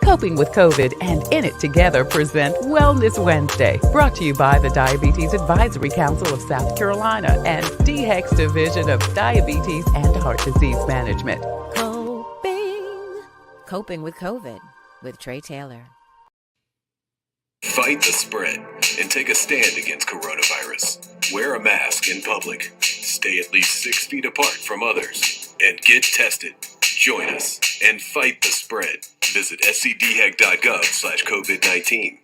Coping with COVID and In It Together present Wellness Wednesday, brought to you by the Diabetes Advisory Council of South Carolina and DHEC's Division of Diabetes and Heart Disease Management. Coping with COVID with Trey Taylor. Fight the spread and take a stand against coronavirus. Wear a mask in public. Stay at least 6 feet apart from others. And get tested. Join us and fight the spread. Visit scdhec.gov/COVID-19.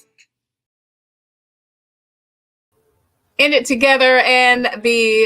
In It Together and the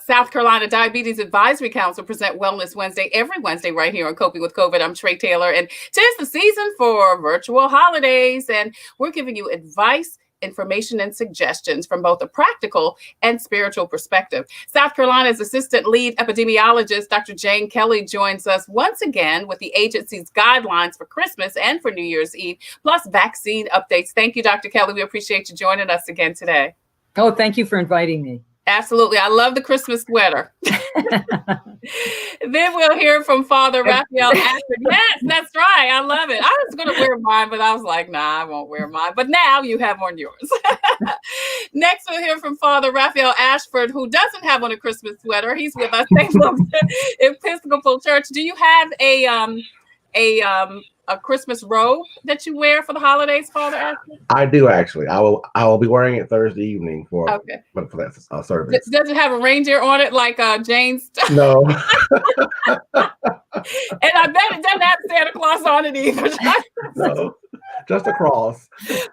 South Carolina Diabetes Advisory Council present Wellness Wednesday every Wednesday right here on Coping with COVID. I'm Trey Taylor, and 'tis the season for virtual holidays, and we're giving you advice, information, and suggestions from both a practical and spiritual perspective. South Carolina's Assistant Lead Epidemiologist, Dr. Jane Kelly, joins us once again with the agency's guidelines for Christmas and for New Year's Eve, plus vaccine updates. Thank you, Dr. Kelly. We appreciate you joining us again today. Oh, thank you for inviting me. Absolutely. I love the Christmas sweater. Then we'll hear from Father Raphiell Ashford. Yes, that's right. I love it. I was going to wear mine, but I was like, nah, I won't wear mine. But now you have on yours. Next, we'll hear from Father Raphiell Ashford, who doesn't have on a Christmas sweater. He's with us, St. Luke's Episcopal Church. Do you have a Christmas robe that you wear for the holidays, Father Ashford? I do, actually. I will be wearing it Thursday evening for that service. Does it have a reindeer on it like Jane's? No. And I bet it doesn't have Santa Claus on it either. No, just a cross.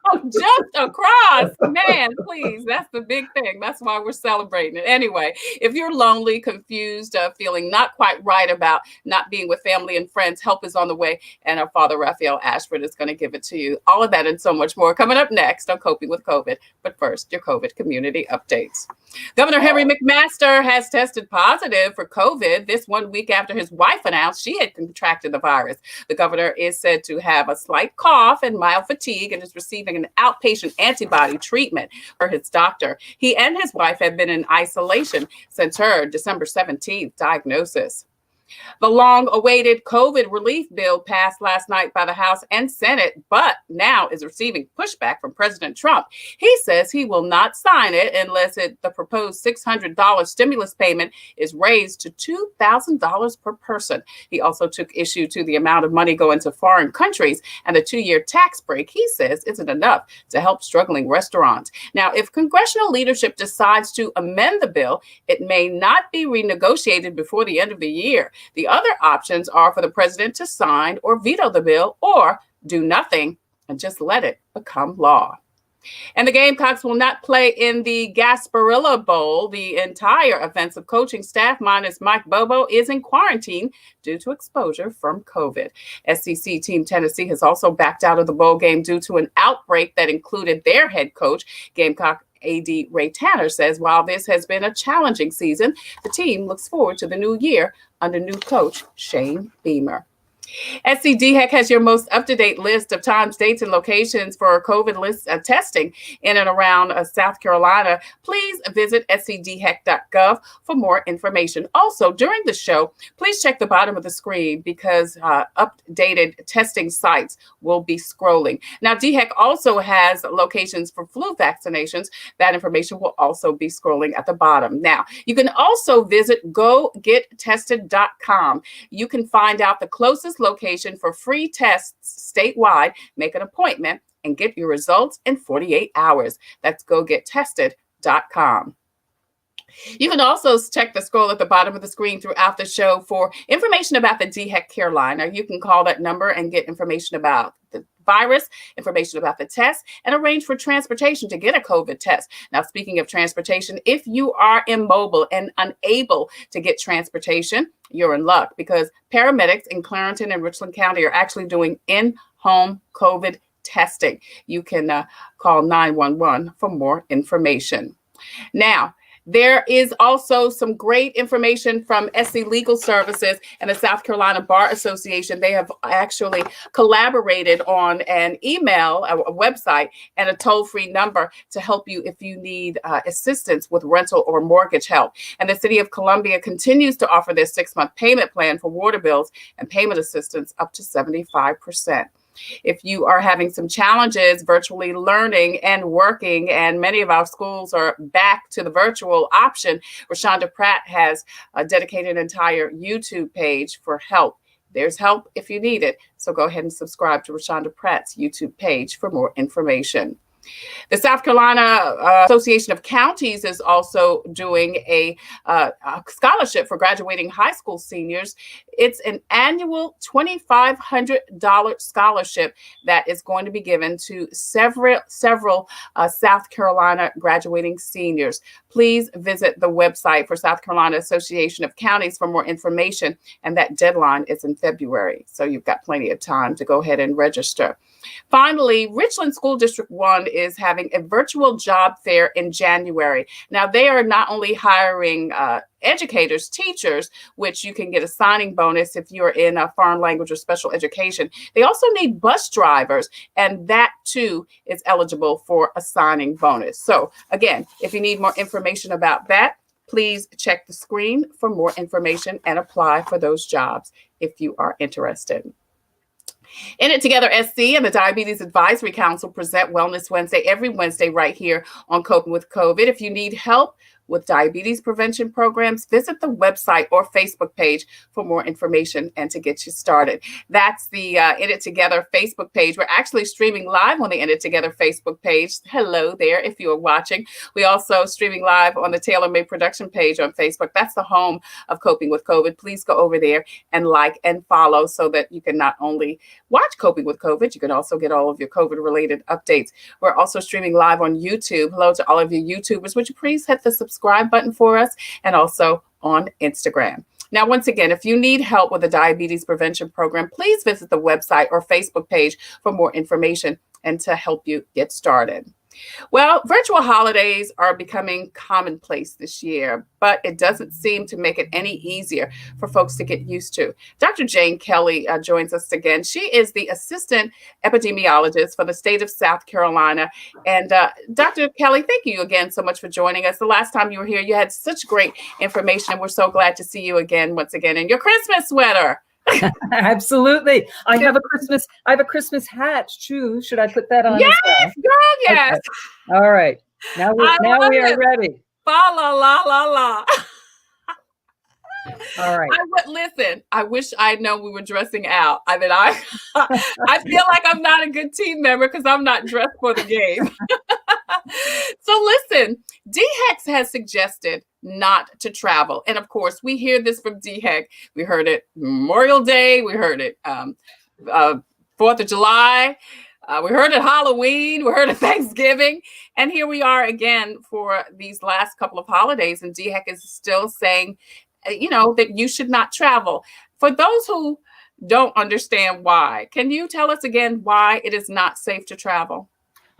Oh, just a cross. Man, please. That's the big thing. That's why we're celebrating it. Anyway, if you're lonely, confused, feeling not quite right about not being with family and friends, help is on the way. And our Father Raphiell Ashford is going to give it to you. All of that and so much more coming up next on Coping with COVID. But first, your COVID community updates. Governor Henry McMaster has tested positive for COVID this 1 week after his wife announced she had contracted the virus. The governor is said to have a slight cough and mild fatigue and is receiving an outpatient antibody treatment for his doctor. He and his wife have been in isolation since her December 17th diagnosis. The long-awaited COVID relief bill passed last night by the House and Senate, but now is receiving pushback from President Trump. He says he will not sign it unless the proposed $600 stimulus payment is raised to $2,000 per person. He also took issue to the amount of money going to foreign countries, and the 2-year tax break, he says, isn't enough to help struggling restaurants. Now, if congressional leadership decides to amend the bill, it may not be renegotiated before the end of the year. The other options are for the president to sign or veto the bill or do nothing and just let it become law. And the Gamecocks will not play in the Gasparilla Bowl. The entire offensive coaching staff, minus Mike Bobo, is in quarantine due to exposure from COVID. SEC team Tennessee has also backed out of the bowl game due to an outbreak that included their head coach. Gamecock AD Ray Tanner says while this has been a challenging season, the team looks forward to the new year under new coach Shane Beamer. SCDHEC has your most up-to-date list of times, dates, and locations for COVID testing in and around South Carolina. Please visit scdhec.gov for more information. Also, during the show, please check the bottom of the screen because updated testing sites will be scrolling. Now, DHEC also has locations for flu vaccinations. That information will also be scrolling at the bottom. Now, you can also visit gogettested.com. You can find out the closest location for free tests statewide, make an appointment, and get your results in 48 hours. That's gogettested.com. You can also check the scroll at the bottom of the screen throughout the show for information about the DHEC Care Line. Now, you can call that number and get information about the virus, information about the test, and arrange for transportation to get a COVID test. Now, speaking of transportation, if you are immobile and unable to get transportation, you're in luck because paramedics in Clarendon and Richland County are actually doing in-home COVID testing. You can call 911 for more information. Now, there is also some great information from SC Legal Services and the South Carolina Bar Association. They have actually collaborated on an email, a website, and a toll-free number to help you if you need assistance with rental or mortgage help. And the City of Columbia continues to offer their 6-month payment plan for water bills and payment assistance up to 75%. If you are having some challenges virtually learning and working, and many of our schools are back to the virtual option, Rashonda Pratt has dedicated an entire YouTube page for help. There's help if you need it. So go ahead and subscribe to Rashonda Pratt's YouTube page for more information. The South Carolina Association of Counties is also doing a scholarship for graduating high school seniors. It's an annual $2,500 scholarship that is going to be given to several South Carolina graduating seniors. Please visit the website for South Carolina Association of Counties for more information. And that deadline is in February. So you've got plenty of time to go ahead and register. Finally, Richland School District 1 is having a virtual job fair in January. Now, they are not only hiring educators, teachers, which you can get a signing bonus if you're in a foreign language or special education. They also need bus drivers, and that too is eligible for a signing bonus. So again, if you need more information about that, please check the screen for more information and apply for those jobs if you are interested. In It Together SC and the Diabetes Advisory Council present Wellness Wednesday every Wednesday right here on Coping with COVID. If you need help with diabetes prevention programs, visit the website or Facebook page for more information and to get you started. That's the In It Together Facebook page. We're actually streaming live on the In It Together Facebook page. Hello there if you are watching. We also streaming live on the Tailor Made Production page on Facebook. That's the home of Coping with COVID. Please go over there and like and follow so that you can not only watch Coping with COVID, you can also get all of your COVID-related updates. We're also streaming live on YouTube. Hello to all of you YouTubers. Would you please hit the subscribe button for us, and also on Instagram. Now, once again, if you need help with a diabetes prevention program, please visit the website or Facebook page for more information and to help you get started. Well, virtual holidays are becoming commonplace this year, but it doesn't seem to make it any easier for folks to get used to. Dr. Jane Kelly joins us again. She is the assistant epidemiologist for the state of South Carolina. And Dr. Kelly, thank you again so much for joining us. The last time you were here, you had such great information, and we're so glad to see you again, once again, in your Christmas sweater. Absolutely. I have a Christmas hat too. Should I put that on? Yes, girl, yes. Okay. All right. Now we are ready. Fa la la la la. All right. Listen, I wish I had known we were dressing out. I mean, I feel like I'm not a good team member because I'm not dressed for the game. So listen, DHEC has suggested not to travel. And of course, we hear this from DHEC. We heard it Memorial Day. We heard it 4th of July. We heard it Halloween. We heard it Thanksgiving. And here we are again for these last couple of holidays. And DHEC is still saying, that you should not travel. For those who don't understand why, can you tell us again why it is not safe to travel?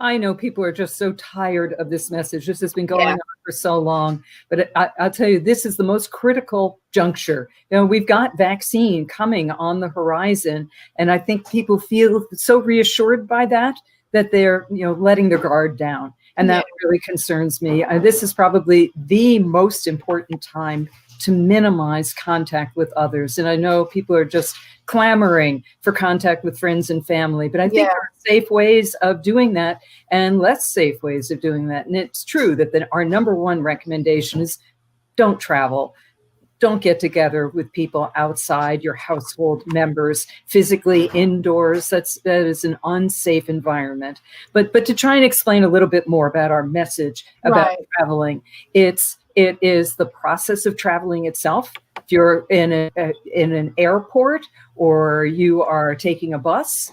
I know people are just so tired of this message. This has been going on for so long, but I'll tell you, this is the most critical juncture. We've got vaccine coming on the horizon, and I think people feel so reassured by that they're, letting their guard down. And that really concerns me. This is probably the most important time to minimize contact with others. And I know people are just clamoring for contact with friends and family, but I think there are safe ways of doing that and less safe ways of doing that. And it's true that our number one recommendation is don't travel. Don't get together with people outside your household members, physically indoors. That is an unsafe environment. But to try and explain a little bit more about our message about traveling, it is the process of traveling itself. If you're in an airport or you are taking a bus,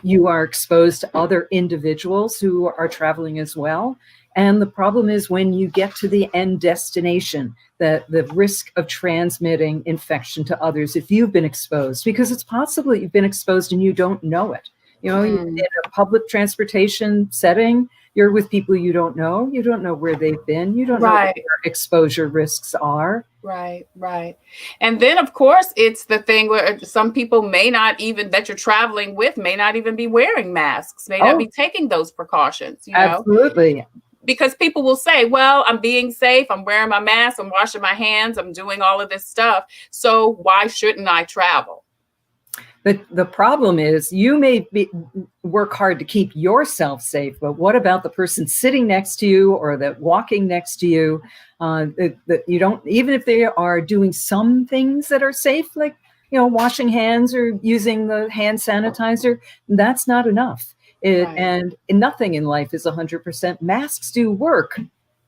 you are exposed to other individuals who are traveling as well. And the problem is when you get to the end destination, the risk of transmitting infection to others if you've been exposed, because it's possible that you've been exposed and you don't know it. In a public transportation setting, you're with people you don't know. You don't know where they've been. You don't know what their exposure risks are. Right. And then, of course, it's the thing where some people that you're traveling with may not even be wearing masks, may not be taking those precautions. Absolutely. Because people will say, well, I'm being safe. I'm wearing my mask. I'm washing my hands. I'm doing all of this stuff. So why shouldn't I travel? But the problem is you may work hard to keep yourself safe, but what about the person sitting next to you or that walking next to you? That you don't, even if they are doing some things that are safe, like, washing hands or using the hand sanitizer, that's not enough. Right. And nothing in life is 100%. Masks do work,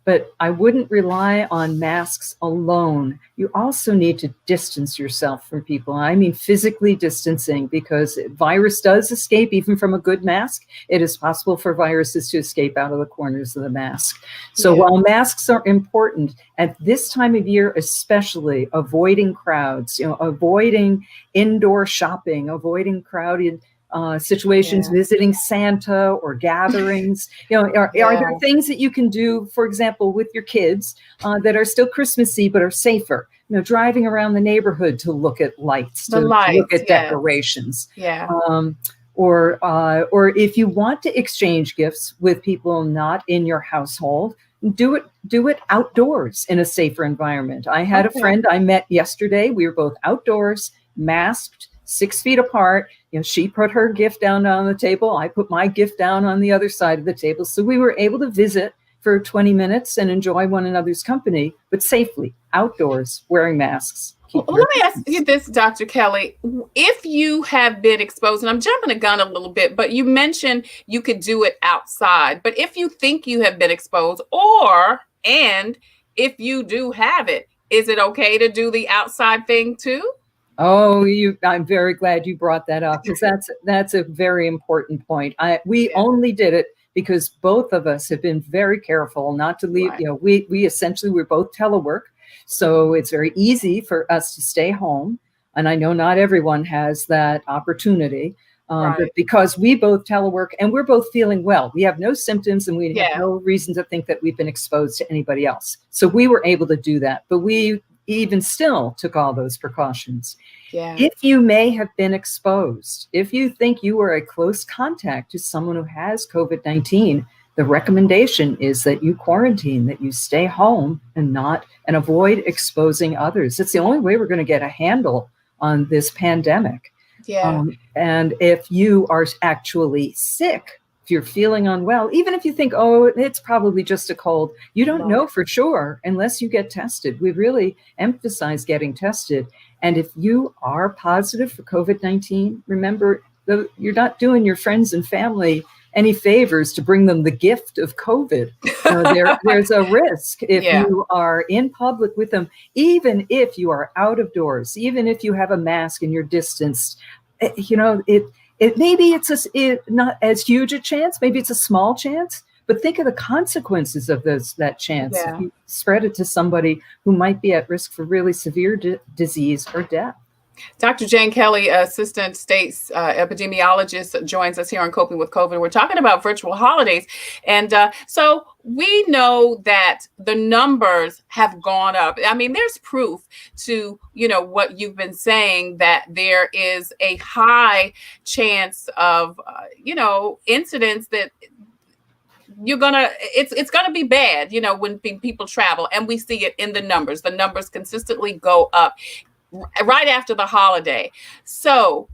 but I wouldn't rely on masks alone. You also need to distance yourself from people. I mean, physically distancing, because virus does escape even from a good mask. It is possible for viruses to escape out of the corners of the mask. So while masks are important, at this time of year, especially avoiding crowds, avoiding indoor shopping, avoiding crowded situations, visiting Santa or gatherings. Are there things that you can do, for example, with your kids that are still Christmassy but are safer? Driving around the neighborhood to look at lights, to look at decorations. Or if you want to exchange gifts with people not in your household, do it outdoors in a safer environment. I had a friend I met yesterday. We were both outdoors, masked, 6 feet apart. She put her gift down on the table. I put my gift down on the other side of the table. So we were able to visit for 20 minutes and enjoy one another's company, but safely, outdoors, wearing masks. Let me ask you this, Dr. Kelly. If you have been exposed, and I'm jumping the gun a little bit, but you mentioned you could do it outside. But if you think you have been exposed, and if you do have it, is it okay to do the outside thing too? Oh, I'm very glad you brought that up, because that's a very important point. We only did it because both of us have been very careful not to leave. We essentially, we're both telework. So it's very easy for us to stay home. And I know not everyone has that opportunity, but because we both telework and we're both feeling well, we have no symptoms and we have no reason to think that we've been exposed to anybody else. So we were able to do that, but we even still took all those precautions. If you may have been exposed, if you think you were a close contact to someone who has COVID-19, the recommendation is that you quarantine, that you stay home and avoid exposing others. It's the only way we're going to get a handle on this pandemic. And if you are actually sick, if you're feeling unwell, even if you think, it's probably just a cold, you don't know for sure unless you get tested. We really emphasize getting tested. And if you are positive for COVID-19, remember, you're not doing your friends and family any favors to bring them the gift of COVID. There's a risk if you are in public with them, even if you are out of doors, even if you have a mask and you're distanced, maybe it's not as huge a chance, maybe it's a small chance, but think of the consequences of that chance. If you spread it to somebody who might be at risk for really severe disease or death. Dr. Jane Kelly, Assistant State's Epidemiologist, joins us here on Coping with COVID. We're talking about virtual holidays. And so we know that the numbers have gone up. I mean, there's proof to, what you've been saying, that there is a high chance of, incidents that it's gonna be bad, when people travel, and we see it in the numbers. The numbers consistently go up right after the holiday. So,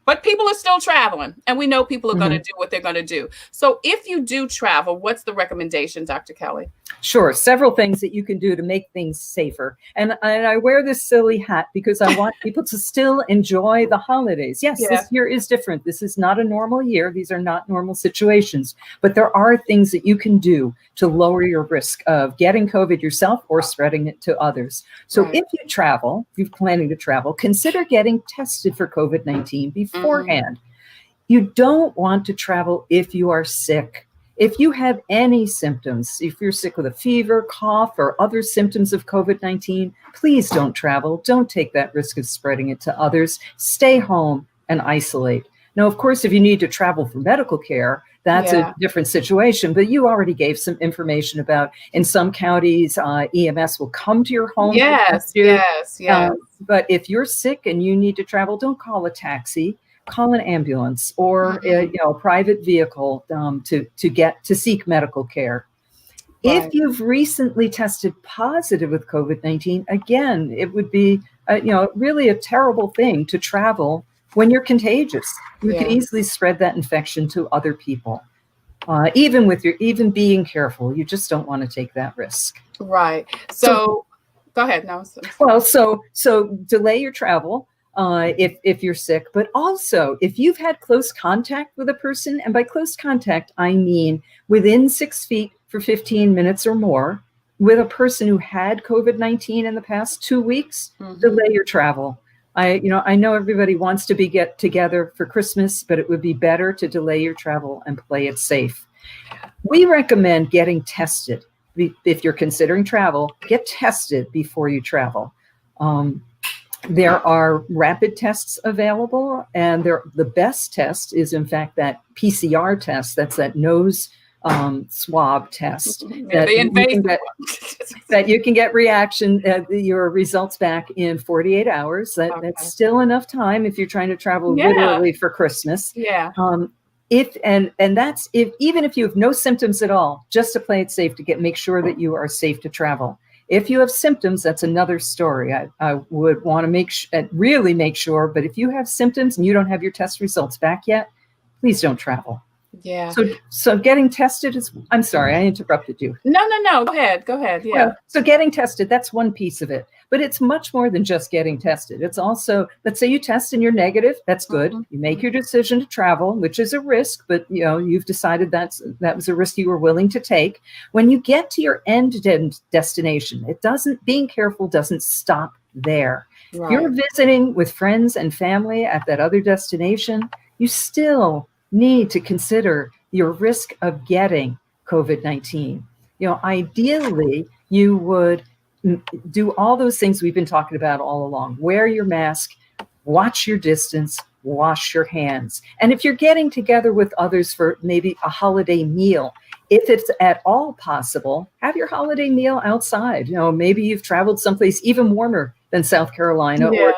but people are still traveling, and we know people are going to do what they're going to do. So if you do travel, what's the recommendation, Dr. Kelly? Sure. Several things that you can do to make things safer. And I wear this silly hat because I want people to still enjoy the holidays. Yes, this year is different. This is not a normal year. These are not normal situations. But there are things that you can do to lower your risk of getting COVID yourself or spreading it to others. So if you travel, if you're planning to travel, consider getting tested for COVID-19 beforehand. You don't want to travel if you are sick. If you have any symptoms, if you're sick with a fever, cough, or other symptoms of COVID-19, please don't travel. Don't take that risk of spreading it to others. Stay home and isolate. Now, of course, if you need to travel for medical care, that's a different situation. But you already gave some information about, in some counties, EMS will come to your home. Yes. But if you're sick and you need to travel, don't call a taxi. Call an ambulance or a private vehicle to seek medical care. Right. If you've recently tested positive with COVID-19, again, it would be really a terrible thing to travel when you're contagious. You can easily spread that infection to other people. Even being careful, you just don't want to take that risk. Right. So go ahead. No. Well, so delay your travel if you're sick, but also if you've had close contact with a person, and by close contact, I mean within 6 feet for 15 minutes or more with a person who had COVID-19 in the past 2 weeks, delay your travel. I know everybody wants to get together for Christmas, but it would be better to delay your travel and play it safe. We recommend getting tested. If you're considering travel, get tested before you travel. There are rapid tests available, and the best test is, in fact, that PCR test. That's that nose swab test that you can get your results back in 48 hours. That's still enough time if you're trying to travel literally for Christmas. Even if you have no symptoms at all, just to play it safe, to make sure that you are safe to travel. If you have symptoms, that's another story. I would want to really make sure. But if you have symptoms and you don't have your test results back yet, please don't travel. Yeah. So getting tested is, I'm sorry, I interrupted you. No. Go ahead. Yeah. Well, so getting tested, that's one piece of it, but it's much more than just getting tested. It's also, let's say you test and you're negative. That's good. You make your decision to travel, which is a risk, but you've decided that was a risk you were willing to take. When you get to your end destination, being careful doesn't stop there. Right. If you're visiting with friends and family at that other destination, you still need to consider your risk of getting COVID-19. Ideally, you would do all those things we've been talking about all along. Wear your mask, watch your distance, wash your hands. And if you're getting together with others for maybe a holiday meal, if it's at all possible, have your holiday meal outside. Maybe you've traveled someplace even warmer than South Carolina, or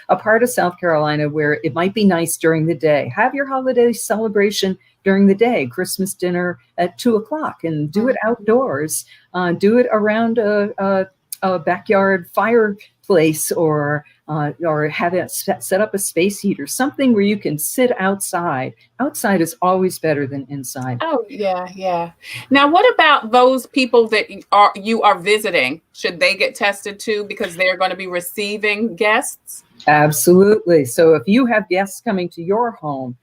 a part of South Carolina where it might be nice during the day. Have your holiday celebration during the day, Christmas dinner at 2:00, and do it outdoors. Do it around a backyard fireplace, or have it set up a space heater, something where you can sit outside. Outside is always better than inside. Oh, yeah. Now, what about those people that you are visiting? Should they get tested too, because they're going to be receiving guests? Absolutely. So if you have guests coming to your home,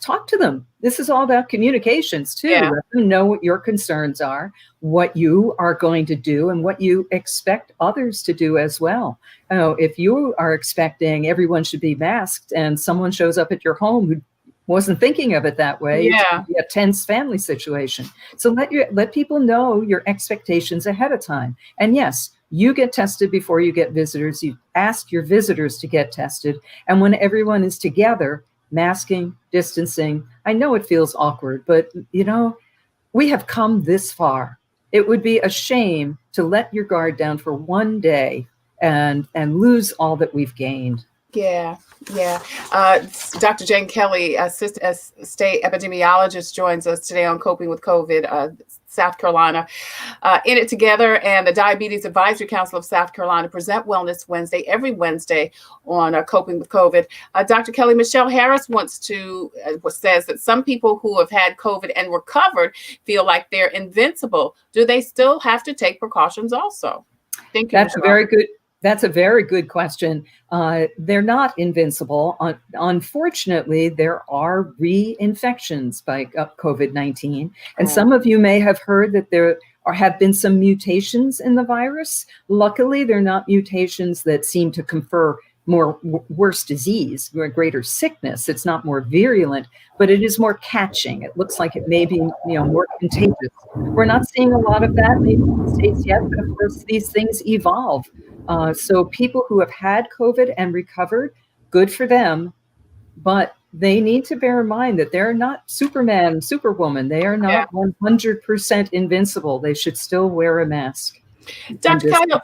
talk to them. This is all about communications too. Yeah. Let them know what your concerns are, what you are going to do, and what you expect others to do as well. If you are expecting everyone should be masked and someone shows up at your home who wasn't thinking of it that way, it's going to be a tense family situation. So let people know your expectations ahead of time. And yes, you get tested before you get visitors. You ask your visitors to get tested. And when everyone is together, masking, distancing. I know it feels awkward, but we have come this far. It would be a shame to let your guard down for one day and lose all that we've gained. Yeah. Dr. Jane Kelly, assistant state epidemiologist, joins us today on Coping with COVID, South Carolina. In It Together and the Diabetes Advisory Council of South Carolina present Wellness Wednesday every Wednesday on Coping with COVID. Dr. Kelly, Michelle Harris says that some people who have had COVID and recovered feel like they're invincible. Do they still have to take precautions also? Thank you. That's a very good question. They're not invincible. Unfortunately, there are reinfections by COVID-19. And some of you may have heard that there have been some mutations in the virus. Luckily, they're not mutations that seem to confer worse disease, greater sickness. It's not more virulent, but it is more catching. It looks like it may be more contagious. We're not seeing a lot of that in the United States yet, but of course, these things evolve. So people who have had COVID and recovered, good for them, but they need to bear in mind that they're not Superman, Superwoman. They are not 100% invincible. They should still wear a mask. Dr. Kacka,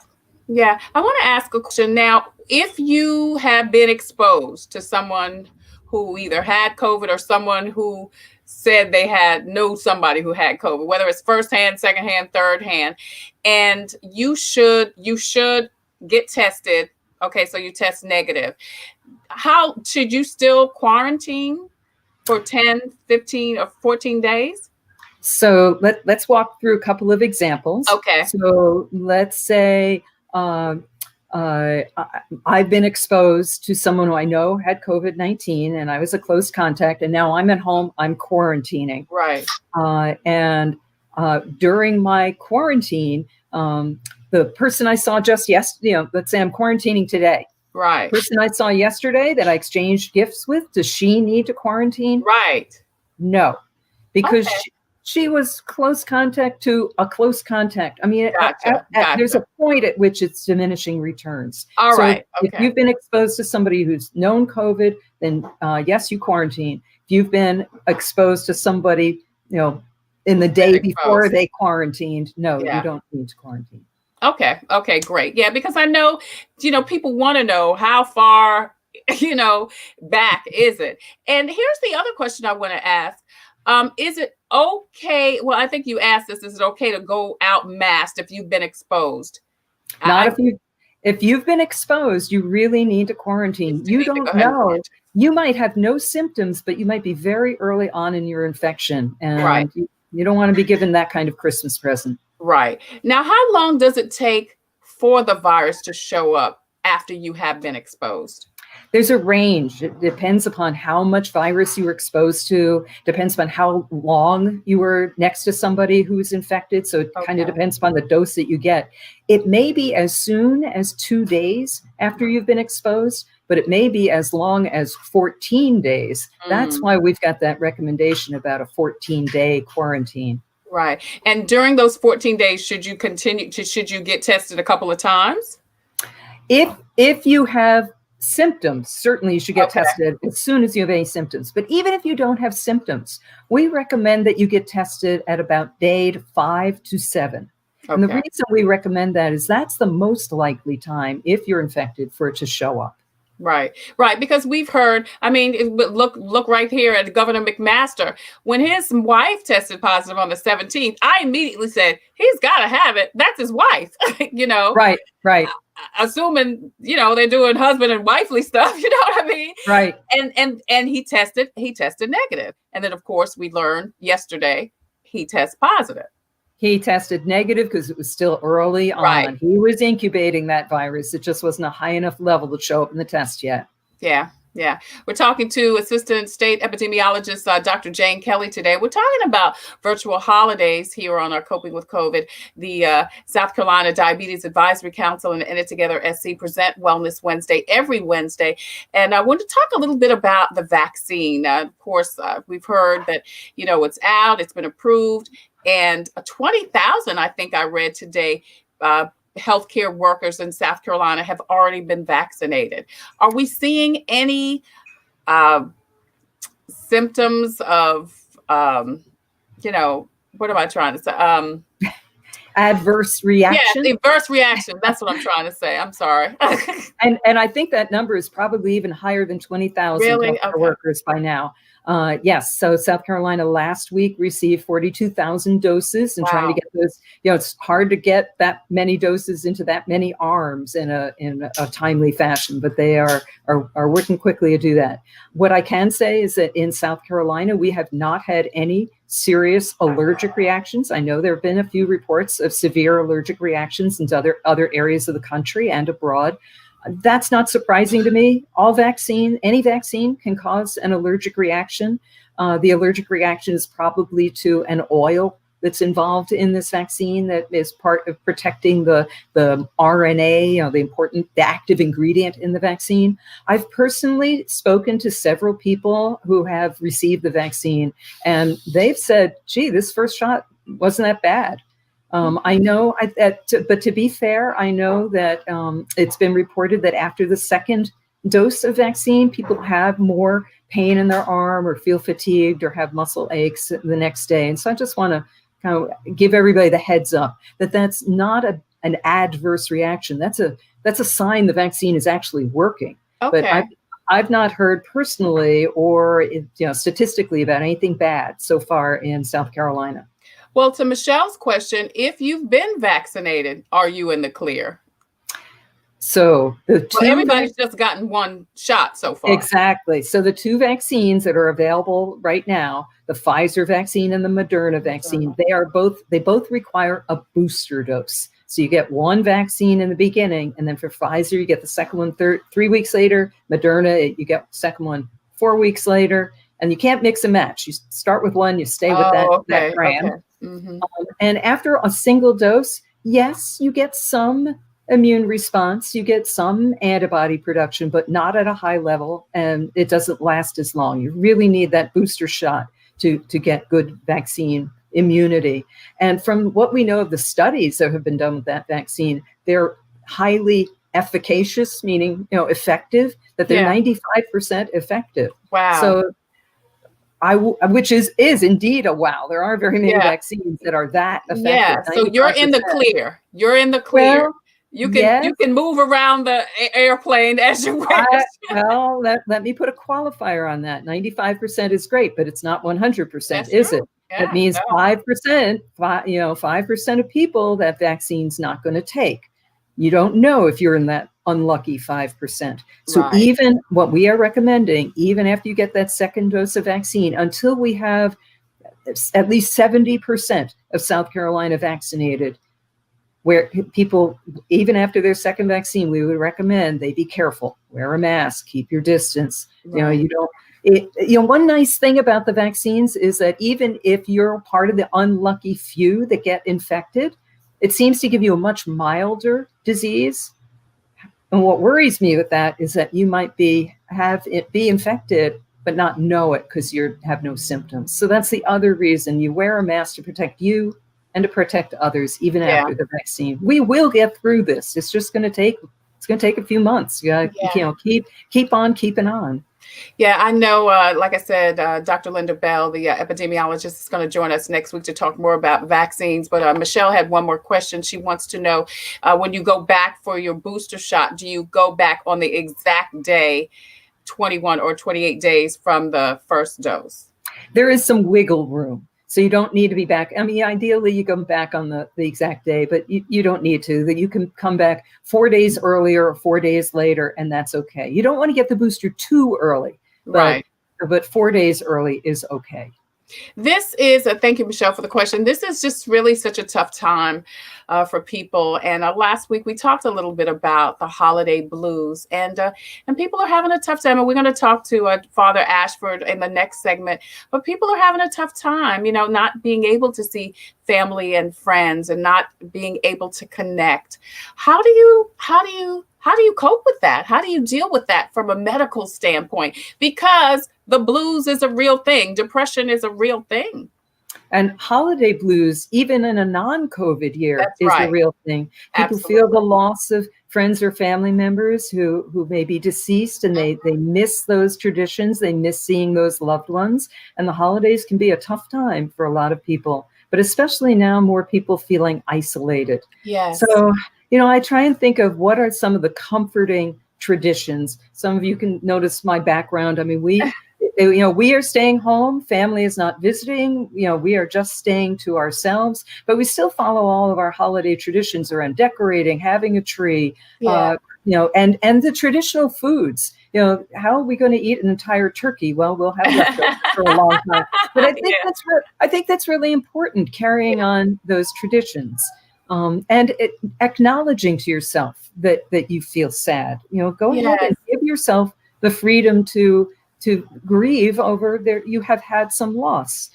I want to ask a question now. If you have been exposed to someone who either had COVID or someone who said they know somebody who had COVID, whether it's firsthand, secondhand, thirdhand, and you should get tested Okay, so you test negative. How should you still quarantine for 10, 15, or 14 days? So let's walk through a couple of examples. Okay. So let's say I've been exposed to someone who I know had COVID-19, and I was a close contact, and now I'm at home, I'm quarantining. Right. And during my quarantine, the person I saw just yesterday, let's say I'm quarantining today. Right. The person I saw yesterday that I exchanged gifts with, does she need to quarantine? Right. No, because Okay. she was close contact to a close contact. I mean, Gotcha. there's a point at which it's diminishing returns. All So right. if you've been exposed to somebody who's known COVID, then yes, you quarantine. If you've been exposed to somebody, in the day before they quarantined, no, you don't need to quarantine. Okay. Okay, great. Yeah, because I know, people want to know how far, back is it? And here's the other question I want to ask. Is it okay? Well, I think you asked this. Is it okay to go out masked if you've been exposed? If you've been exposed, you really need to quarantine. You don't know. You might have no symptoms, but you might be very early on in your infection. And you don't want to be given that kind of Christmas present. Right. Now, how long does it take for the virus to show up after you have been exposed? There's a range. It depends upon how much virus you were exposed to, depends upon how long you were next to somebody who was infected. So it kind of depends upon the dose that you get. It may be as soon as 2 days after you've been exposed, but it may be as long as 14 days. That's why we've got that recommendation about a 14-day quarantine. Right. And during those 14 days, should you get tested a couple of times? If you have symptoms, certainly you should get tested as soon as you have any symptoms. But even if you don't have symptoms, we recommend that you get tested at about day 5 to 7. Okay. And the reason we recommend that is that's the most likely time, if you're infected, for it to show up. Right. Because we've heard, look right here at Governor McMaster. When his wife tested positive on the 17th, I immediately said, he's got to have it. That's his wife, Right. Assuming, they're doing husband and wifely stuff, you know what I mean? Right. And he tested negative. And then, of course, we learned yesterday he tested positive. He tested negative because it was still early on. Right. He was incubating that virus. It just wasn't a high enough level to show up in the test yet. Yeah. We're talking to Assistant State Epidemiologist Dr. Jane Kelly today. We're talking about virtual holidays here on our Coping with COVID. The South Carolina Diabetes Advisory Council and It Together SC present Wellness Wednesday every Wednesday. And I want to talk a little bit about the vaccine. Of course, we've heard that, it's out, it's been approved, and 20,000, I think I read today, healthcare workers in South Carolina have already been vaccinated. Are we seeing any symptoms of, what am I trying to say? Adverse reaction? Yeah, adverse reaction. That's what I'm trying to say. I'm sorry. and I think that number is probably even higher than 20,000 healthcare workers by now. Yes. So South Carolina last week received 42,000 doses and trying to get those, it's hard to get that many doses into that many arms in a timely fashion, but they are working quickly to do that. What I can say is that in South Carolina, we have not had any serious allergic reactions. I know there have been a few reports of severe allergic reactions in other areas of the country and abroad. That's not surprising to me. Any vaccine can cause an allergic reaction. The allergic reaction is probably to an oil that's involved in this vaccine that is part of protecting the RNA, the active ingredient in the vaccine. I've personally spoken to several people who have received the vaccine, and they've said, gee, this first shot wasn't that bad. I know but to be fair, I know that it's been reported that after the second dose of vaccine, people have more pain in their arm or feel fatigued or have muscle aches the next day. And so I just want to kind of give everybody the heads up that that's not an adverse reaction. That's a sign the vaccine is actually working. Okay. But I've not heard personally or statistically about anything bad so far in South Carolina. Well, to Michelle's question, if you've been vaccinated, are you in the clear? So everybody's just gotten one shot so far. Exactly. So the two vaccines that are available right now, the Pfizer vaccine and the Moderna vaccine, they both require a booster dose. So you get one vaccine in the beginning, and then for Pfizer, you get the second one 3 weeks later. Moderna, you get the second one 4 weeks later. And you can't mix and match. You start with one, you stay with that brand. Okay. Mm-hmm. And after a single dose, yes, you get some immune response, you get some antibody production, but not at a high level, and it doesn't last as long. You really need that booster shot to get good vaccine immunity. And from what we know of the studies that have been done with that vaccine, they're highly efficacious, meaning effective, that they're 95% effective. Wow. So which is indeed a wow. There aren't very many vaccines that are that effective. Yeah, so you're in the clear. You're in the clear. Well, you can move around the airplane as you wish. Well, let me put a qualifier on that. 95% is great, but it's not 100%, is it? Yeah, that means 5%, 5% of people that vaccine's not going to take. You don't know if you're in that unlucky 5%. So even what we are recommending, even after you get that second dose of vaccine, until we have at least 70% of South Carolina vaccinated, where people, even after their second vaccine, we would recommend they be careful, wear a mask, keep your distance. One nice thing about the vaccines is that even if you're part of the unlucky few that get infected, it seems to give you a much milder disease. And what worries me with that is that you might be infected, but not know it because you have no symptoms. So that's the other reason you wear a mask, to protect you and to protect others, even after the vaccine. We will get through this. It's just going to take a few months. You keep on keeping on. Yeah, I know, like I said, Dr. Linda Bell, the epidemiologist, is going to join us next week to talk more about vaccines. But Michelle had one more question. She wants to know, when you go back for your booster shot, do you go back on the exact day, 21 or 28 days from the first dose? There is some wiggle room. So you don't need to be back. I mean, ideally, you come back on the exact day, but you don't need to. That you can come back 4 days earlier or 4 days later, and that's okay. You don't want to get the booster too early, but 4 days early is okay. This is thank you, Michelle, for the question. This is just really such a tough time for people. And last week we talked a little bit about the holiday blues, and people are having a tough time. And we're going to talk to Father Ashford in the next segment. But people are having a tough time, not being able to see family and friends and not being able to connect. How do you cope with that? How do you deal with that from a medical standpoint? Because the blues is a real thing. Depression is a real thing. And holiday blues, even in a non-COVID year, is a real thing. People feel the loss of friends or family members who may be deceased, and they miss those traditions. They miss seeing those loved ones. And the holidays can be a tough time for a lot of people, but especially now, more people feeling isolated. Yes. So, I try and think of what are some of the comforting traditions. Some of you can notice my background. I mean, we are staying home. Family is not visiting. We are just staying to ourselves, but we still follow all of our holiday traditions around decorating, having a tree, and the traditional foods. How are we going to eat an entire turkey? Well, we'll have leftovers for a long time. But I think that's really important, carrying on those traditions. And acknowledging to yourself that you feel sad. Go ahead and give yourself the freedom to grieve over there. You have had some loss.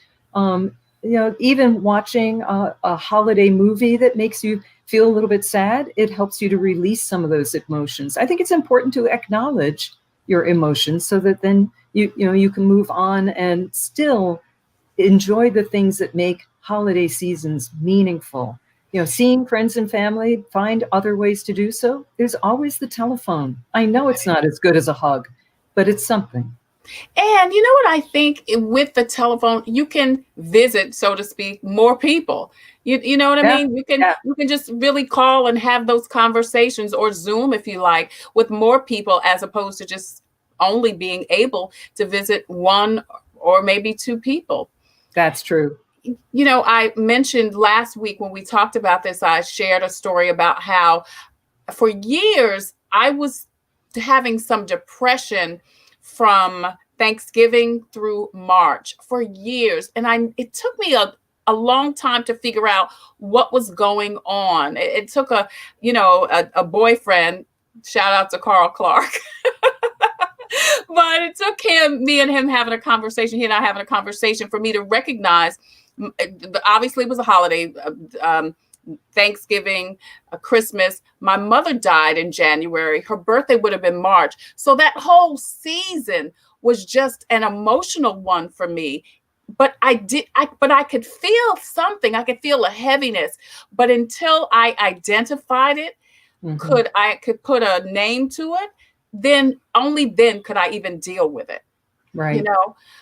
Even watching a holiday movie that makes you feel a little bit sad, it helps you to release some of those emotions. I think it's important to acknowledge your emotions so that then you can move on and still enjoy the things that make holiday seasons meaningful. Seeing friends and family, find other ways to do so. There's always the telephone. I know it's not as good as a hug, but it's something. And you know what I think with the telephone, you can visit, so to speak, more people. You know what I mean? You can just really call and have those conversations, or Zoom if you like, with more people, as opposed to just only being able to visit one or maybe two people. That's true. I mentioned last week when we talked about this, I shared a story about how for years I was having some depression from Thanksgiving through March for years. And it took me a long time to figure out what was going on. It took a boyfriend, shout out to Carl Clark. But it took me and him having a conversation, he and I having a conversation for me to recognize, obviously it was a holiday, Thanksgiving, Christmas. My mother died in January. Her birthday would have been March. So that whole season was just an emotional one for me. But I could feel something. I could feel a heaviness. But until I identified it, could put a name to it, then only then could I even deal with it. Right.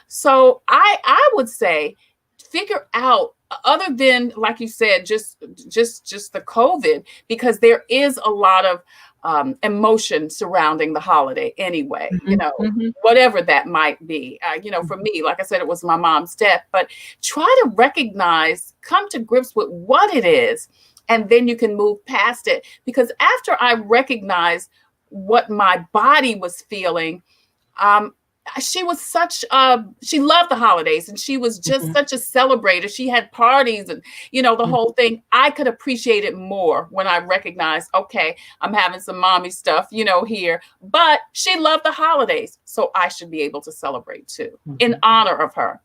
So I would say figure out, other than, like you said, just the COVID, because there is a lot of emotion surrounding the holiday anyway, whatever that might be. For me, like I said, it was my mom's death, but try to recognize, come to grips with what it is, and then you can move past it. Because after I recognized what my body was feeling, she was she loved the holidays, and she was just such a celebrator. She had parties and, the whole thing. I could appreciate it more when I recognized, okay, I'm having some mommy stuff, here, but she loved the holidays. So I should be able to celebrate too, in honor of her.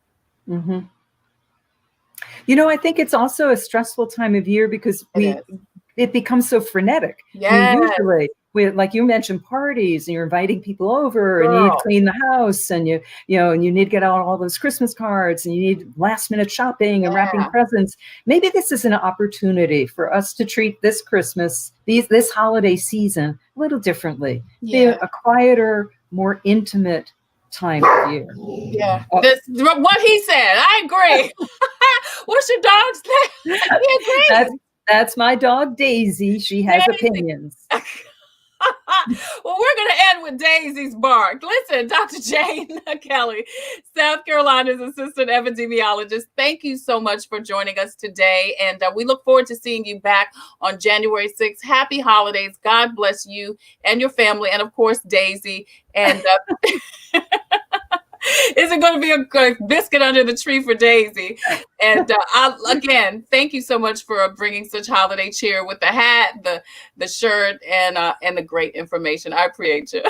I think it's also a stressful time of year because it becomes so frenetic. Yeah. Usually, like you mentioned, parties, and you're inviting people over, and you need to clean the house, and you need to get out all those Christmas cards, and you need last minute shopping and wrapping presents. Maybe this is an opportunity for us to treat this Christmas, this holiday season, a little differently. Be a quieter, more intimate time of year. Yeah. What he said, I agree. What's your dog's name? He agrees. That's my dog, Daisy. She has opinions. Well, we're going to end with Daisy's bark. Listen, Dr. Jane Kelly, South Carolina's assistant epidemiologist, thank you so much for joining us today. And we look forward to seeing you back on January 6th. Happy holidays. God bless you and your family. And of course, Daisy. And is it going to be a biscuit under the tree for Daisy? And again, thank you so much for bringing such holiday cheer with the hat, the shirt, and the great information. I appreciate you.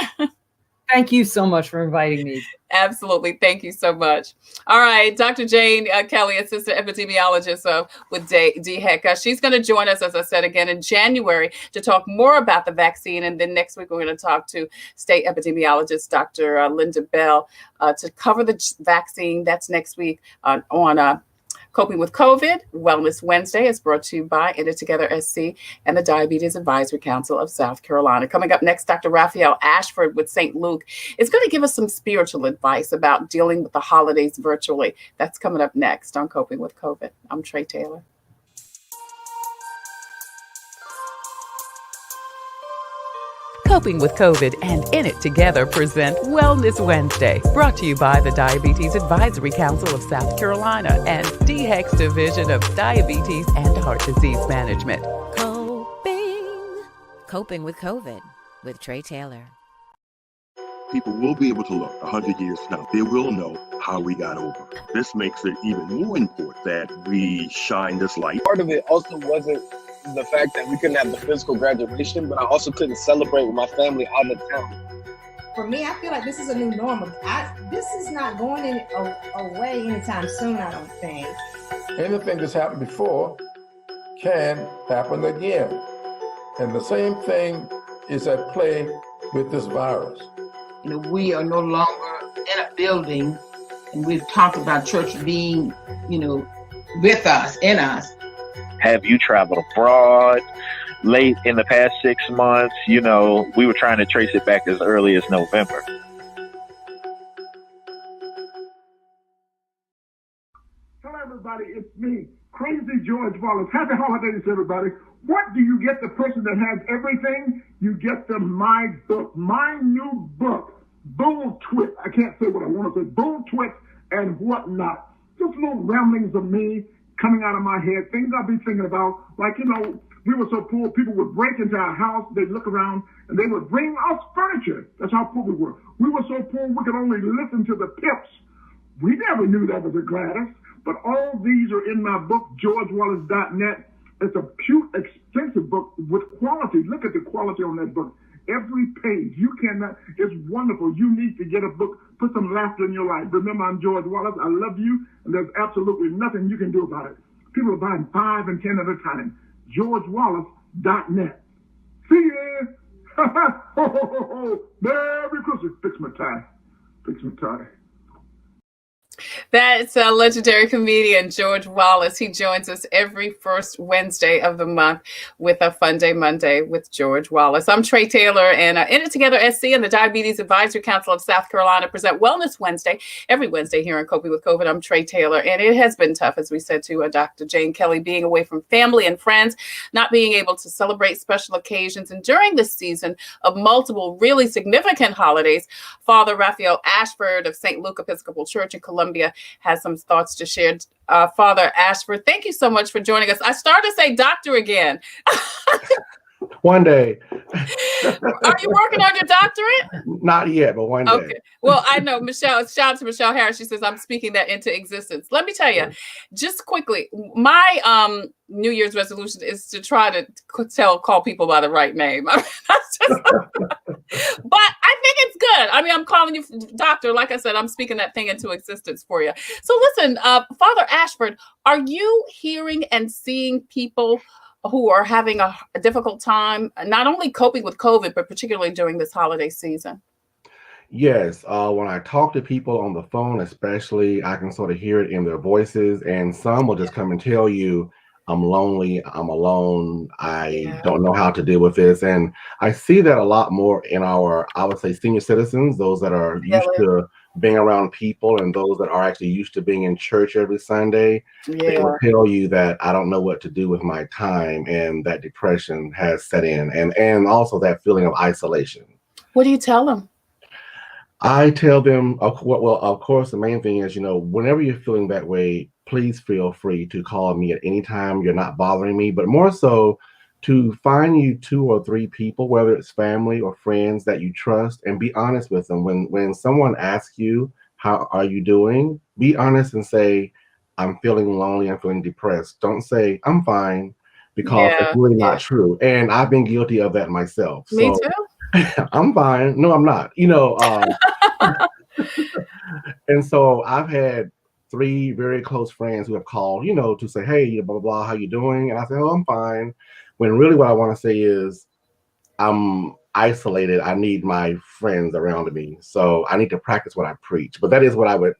Thank you so much for inviting me. Absolutely. Thank you so much. All right. Dr. Jane Kelly, assistant epidemiologist with DHEC. She's going to join us, as I said, again in January to talk more about the vaccine. And then next week, we're going to talk to state epidemiologist, Dr. Linda Bell, to cover the vaccine. That's next week on Coping with COVID. Wellness Wednesday is brought to you by It Together SC and the Diabetes Advisory Council of South Carolina. Coming up next, Dr. Raphiell Ashford with St. Luke is going to give us some spiritual advice about dealing with the holidays virtually. That's coming up next on Coping with COVID. I'm Trey Taylor. Coping with COVID and In It Together present Wellness Wednesday, brought to you by the Diabetes Advisory Council of South Carolina and DHEC's Division of Diabetes and Heart Disease Management. Coping with COVID with Trey Taylor. People will be able to look 100 years from now. They will know how we got over. This makes it even more important that we shine this light. Part of it also wasn't the fact that we couldn't have the physical graduation, but I also couldn't celebrate with my family out of town. For me, I feel like this is a new normal. This is not going away anytime soon, I don't think. Anything that's happened before can happen again. And the same thing is at play with this virus. We are no longer in a building, and we've talked about church being, with us, in us. Have you traveled abroad late in the past 6 months? We were trying to trace it back as early as November. Hello, everybody. It's me, Crazy George Wallace. Happy holidays, everybody. What do you get the person that has everything? You get the My Book, my new book, Boom Twit. I can't say what I want to say. Boom Twit and whatnot. Just little ramblings of me coming out of my head, things I've been thinking about, like, We were so poor, people would break into our house, they'd look around, and they would bring us furniture. That's how poor we were. We were so poor, we could only listen to the Pips. We never knew that was a Gladys. But all these are in my book, georgewallace.net. It's a cute, expensive book with quality. Look at the quality on that book. Every page, you cannot, it's wonderful. You need to get a book, put some laughter in your life. Remember, I'm George Wallace. I love you, and there's absolutely nothing you can do about it. People are buying 5 and 10 at a time. georgewallace.net. See you. Ho, ho, ho, ho. Merry Christmas. Fix my tie. Fix my tie. That's a legendary comedian, George Wallace. He joins us every first Wednesday of the month with a Fun Day Monday with George Wallace. I'm Trey Taylor, and In It Together SC and the Diabetes Advisory Council of South Carolina present Wellness Wednesday every Wednesday here in Coping with COVID. I'm Trey Taylor, and it has been tough, as we said to Dr. Jane Kelly, being away from family and friends, not being able to celebrate special occasions. And during this season of multiple really significant holidays, Father Raphiell Ashford of St. Luke Episcopal Church in Columbia has some thoughts to share. Father Ashford, thank you so much for joining us. I started to say doctor again. One day. Are you working on your doctorate? Not yet, but one day. Okay. Well, I know Michelle, shout out to Michelle Harris. She says, I'm speaking that into existence. Let me tell you, just quickly, my New Year's resolution is to try to call people by the right name. But I think it's good. I mean, I'm calling you doctor. Like I said, I'm speaking that thing into existence for you. So listen, Father Ashford, are you hearing and seeing people who are having a difficult time, not only coping with COVID, but particularly during this holiday season? Yes. When I talk to people on the phone, especially, I can sort of hear it in their voices, and some will just come and tell you, I'm lonely, I'm alone, I don't know how to deal with this. And I see that a lot more in our, I would say, senior citizens, those that are used to being around people and those that are actually used to being in church every Sunday. They will tell you that I don't know what to do with my time, and that depression has set in, and also that feeling of isolation. What do you tell them? I tell them, well, of course, the main thing is, whenever you're feeling that way, please feel free to call me at any time. You're not bothering me, but more so to find you 2 or 3 people, whether it's family or friends that you trust, and be honest with them. When someone asks you, how are you doing? Be honest and say, I'm feeling lonely, I'm feeling depressed. Don't say, I'm fine, because it's really not true. And I've been guilty of that myself. Me too. I'm fine. No, I'm not. And so I've had 3 very close friends who have called, to say, hey, blah, blah, blah, how you doing? And I say, oh, I'm fine. When really what I want to say is, I'm isolated. I need my friends around me. So I need to practice what I preach. But that is what I would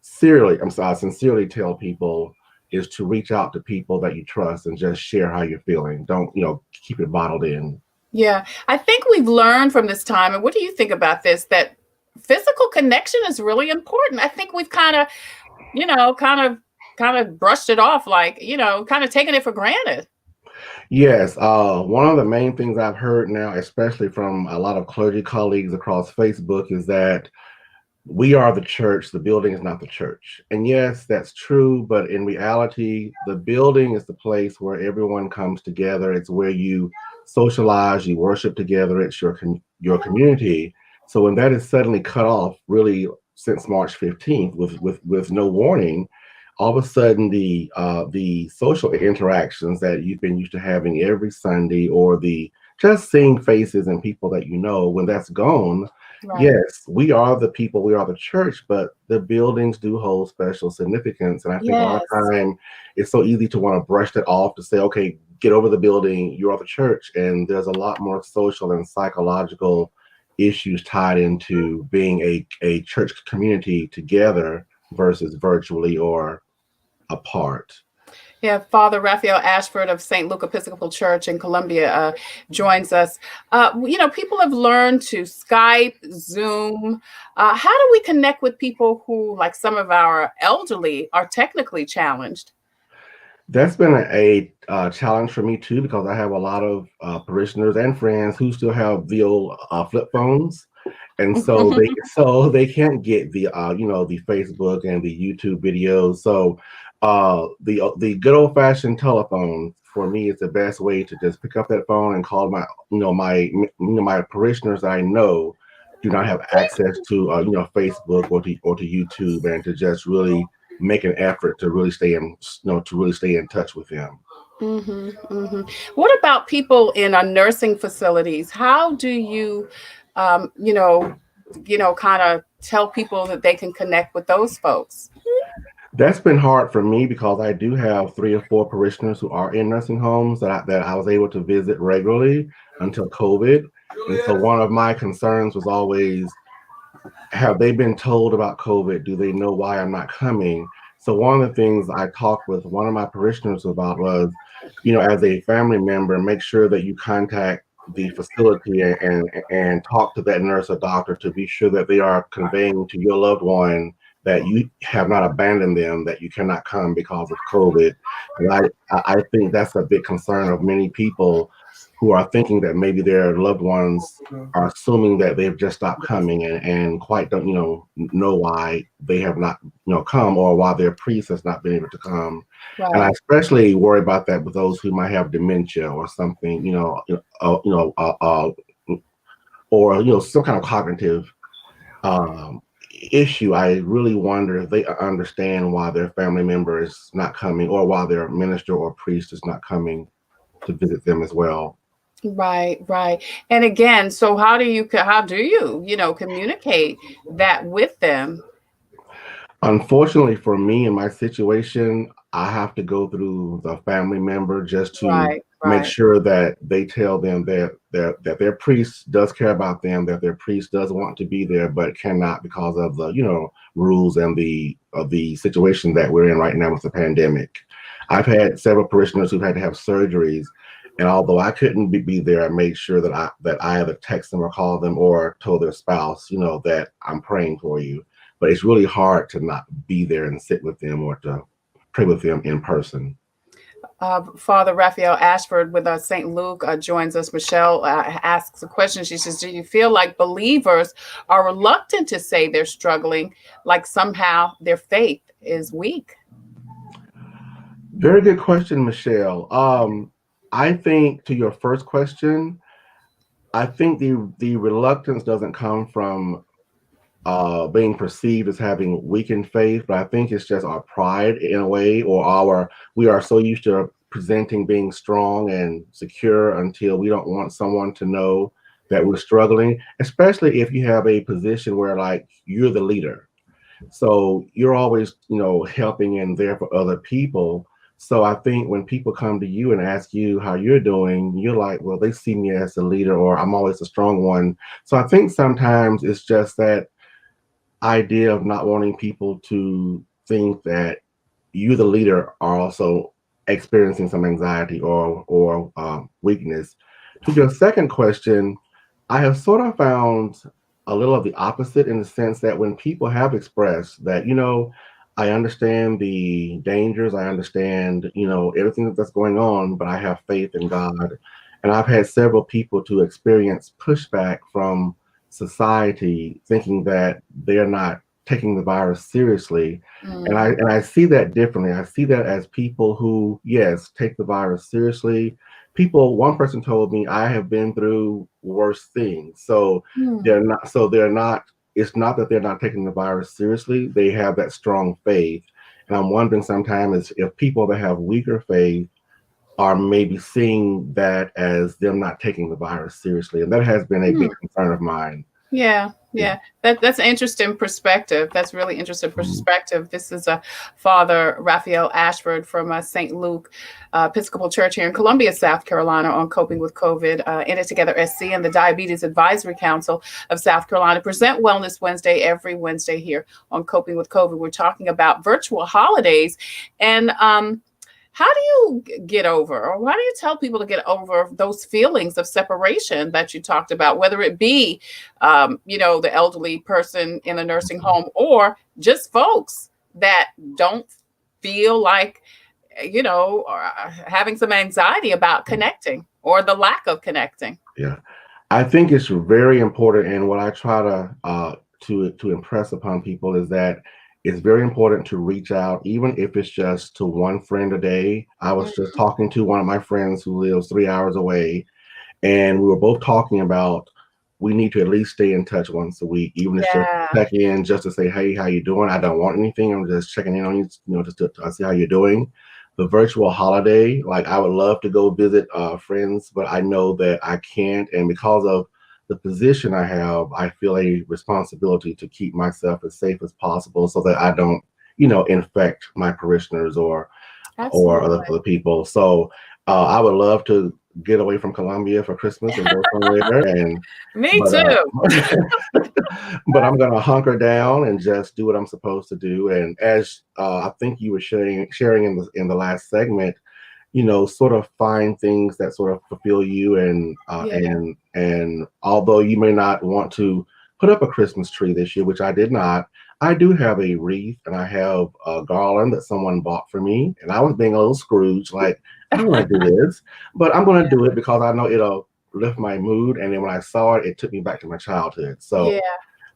sincerely tell people, is to reach out to people that you trust and just share how you're feeling. Don't, keep it bottled in. Yeah, I think we've learned from this time, and what do you think about this, that physical connection is really important. I think we've kind of brushed it off, like, kind of taken it for granted. Yes. One of the main things I've heard now, especially from a lot of clergy colleagues across Facebook, is that we are the church, the building is not the church. And yes, that's true. But in reality, the building is the place where everyone comes together. It's where you socialize, you worship together. It's your community. So when that is suddenly cut off, really since March 15th, with no warning, all of a sudden the social interactions that you've been used to having every Sunday, or the just seeing faces and people that when that's gone, yes, we are the people, we are the church, but the buildings do hold special significance. And I think a lot of time it's so easy to want to brush that off, to say, okay, get over the building, you are the church. And there's a lot more social and psychological issues tied into being a church community together versus virtually or apart. Yeah, Father Raphiell Ashford of St. Luke Episcopal Church in Columbia joins us. People have learned to Skype, Zoom. How do we connect with people who, like some of our elderly, are technically challenged? That's been a challenge for me too, because I have a lot of parishioners and friends who still have the old flip phones. And so they can't get the the Facebook and the YouTube videos. So The good old fashioned telephone for me is the best way to just pick up that phone and call my parishioners that I know do not have access to Facebook or to YouTube, and to just really make an effort to really stay in touch with them. What about people in nursing facilities? How do you, um, you know, kind of tell people that they can connect with those folks? That's been hard for me because I do have 3 or 4 parishioners who are in nursing homes that I was able to visit regularly until COVID. And so one of my concerns was always, have they been told about COVID? Do they know why I'm not coming? So one of the things I talked with one of my parishioners about was, as a family member, make sure that you contact the facility and talk to that nurse or doctor to be sure that they are conveying to your loved one that you have not abandoned them, that you cannot come because of COVID. And I think that's a big concern of many people who are thinking that maybe their loved ones are assuming that they've just stopped coming and quite don't know why they have not come, or why their priest has not been able to come. Right. And I especially worry about that with those who might have dementia or something, or some kind of cognitive issue. I really wonder if they understand why their family member is not coming, or why their minister or priest is not coming to visit them as well. Right, right. And again, so how do you communicate that with them? Unfortunately for me, in my situation, I have to go through the family member just to Right, make right. sure that they tell them that their priest does care about them, that their priest does want to be there, but cannot because of the rules and the situation that we're in right now with the pandemic. I've had several parishioners who've had to have surgeries, and although I couldn't be there, I made sure that I either text them or call them or told their spouse, that I'm praying for you. But it's really hard to not be there and sit with them or to pray with them in person. Father Raphiell Ashford with St. Luke joins us. Michelle asks a question. She says, do you feel like believers are reluctant to say they're struggling, like somehow their faith is weak? Very good question, Michelle. I think, to your first question, I think the reluctance doesn't come from being perceived as having weakened faith, but I think it's just our pride in a way, or we are so used to presenting being strong and secure until we don't want someone to know that we're struggling, especially if you have a position where, like, you're the leader. So you're always, helping and there for other people. So I think when people come to you and ask you how you're doing, you're like, well, they see me as a leader, or I'm always the strong one. So I think sometimes it's just that idea of not wanting people to think that you, the leader, are also experiencing some anxiety or weakness. To your second question, I have sort of found a little of the opposite, in the sense that when people have expressed that, I understand the dangers, I understand, everything that's going on, but I have faith in God. And I've had several people to experience pushback from society, thinking that they're not taking the virus seriously. And I see that differently. I see that as people who, yes, take the virus seriously. One person told me, I have been through worse things. So they're not, it's not that they're not taking the virus seriously. They have that strong faith. And I'm wondering sometimes if people that have weaker faith are maybe seeing that as them not taking the virus seriously. And that has been a big concern of mine. Yeah. That's an interesting perspective. That's really interesting perspective. This is Father Raphiell Ashford from St. Luke Episcopal Church here in Columbia, South Carolina, on coping with COVID. In It Together SC and the Diabetes Advisory Council of South Carolina present Wellness Wednesday every Wednesday here on Coping with COVID. We're talking about virtual holidays, and how do you get over, or why do you tell people to get over those feelings of separation that you talked about, whether it be, the elderly person in a nursing home, or just folks that don't feel like, having some anxiety about connecting, or the lack of connecting? Yeah, I think it's very important, and what I try to impress upon people is that it's very important to reach out, even if it's just to one friend a day. I was just talking to one of my friends who lives 3 hours away, and we were both talking about we need to at least stay in touch once a week, even if it's just check in, just to say, hey, how you doing? I don't want anything. I'm just checking in on you, just to see how you're doing. The virtual holiday, like I would love to go visit friends, but I know that I can't. And because of the position I have, I feel a responsibility to keep myself as safe as possible so that I don't, infect my parishioners or other people. So I would love to get away from Colombia for Christmas and go somewhere. And Me too. But I'm going to hunker down and just do what I'm supposed to do. And as I think you were sharing in the last segment, sort of find things that sort of fulfill you, and although you may not want to put up a Christmas tree this year, which I did not, I do have a wreath and I have a garland that someone bought for me, and I was being a little Scrooge, like, I don't want to do this, but I'm going to do it because I know it'll lift my mood. And then when I saw it, it took me back to my childhood. So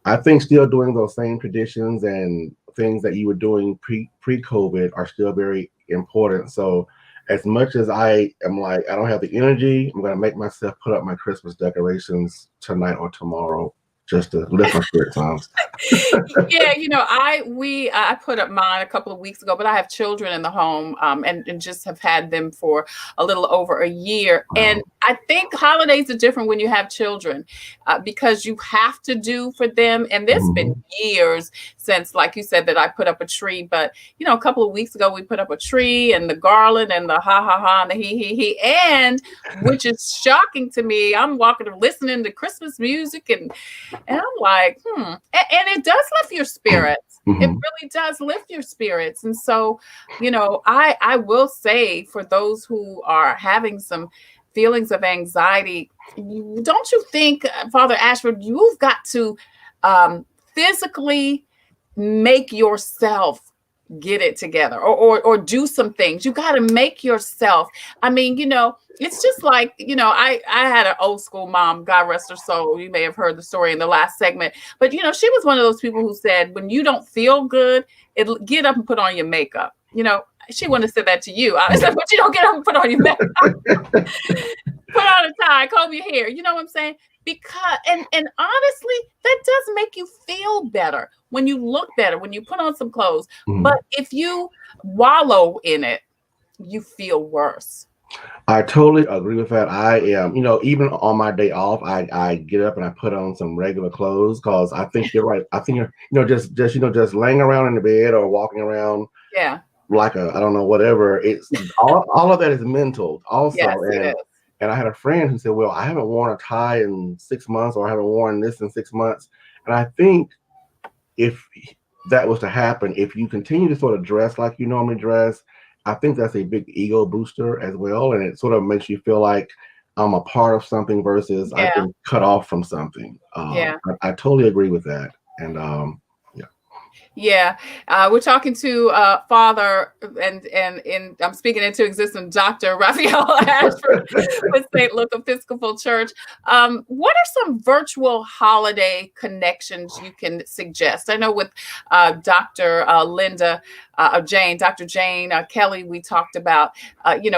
I think still doing those same traditions and things that you were doing pre-COVID are still very important. So as much as I am like, I don't have the energy, I'm going to make myself put up my Christmas decorations tonight or tomorrow just to lift my spirits on. Yeah, I put up mine a couple of weeks ago, but I have children in the home and just have had them for a little over a year. And I think holidays are different when you have children because you have to do for them. And there's been years since, like you said, that I put up a tree. But, a couple of weeks ago, we put up a tree and the garland and the ha, ha, ha, and the he. And which is shocking to me. I'm listening to Christmas music and I'm like, and it does lift your spirits. It really does lift your spirits. And so, I will say for those who are having some feelings of anxiety, don't you think, Father Ashford, you've got to physically make yourself get it together or do some things. You got to make yourself. I mean, it's just like, I had an old school mom, God rest her soul. You may have heard the story in the last segment, but she was one of those people who said, when you don't feel good, get up and put on your makeup. She wouldn't have said that to you. I said, but you don't get up and put on your makeup. Put on a tie, comb your hair. You know what I'm saying? Because and honestly, that does make you feel better when you look better, when you put on some clothes. But if you wallow in it, you feel worse. I totally agree with that. I am, even on my day off, I get up and I put on some regular clothes because I think you're right. I think you're, just laying around in the bed or walking around. Yeah. Like I don't know, whatever. It's all of that is mental also. Yes, it is. And I had a friend who said, well, I haven't worn a tie in 6 months, or I haven't worn this in 6 months. And I think if that was to happen, if you continue to sort of dress like you normally dress, I think that's a big ego booster as well. And it sort of makes you feel like I'm a part of something versus I've been cut off from something. I totally agree with that. And Yeah, we're talking to Father and I'm speaking into existence, Dr. Raphiell Ashford with St. Luke Episcopal Church. What are some virtual holiday connections you can suggest? I know with Dr. Dr. Jane Kelly, we talked about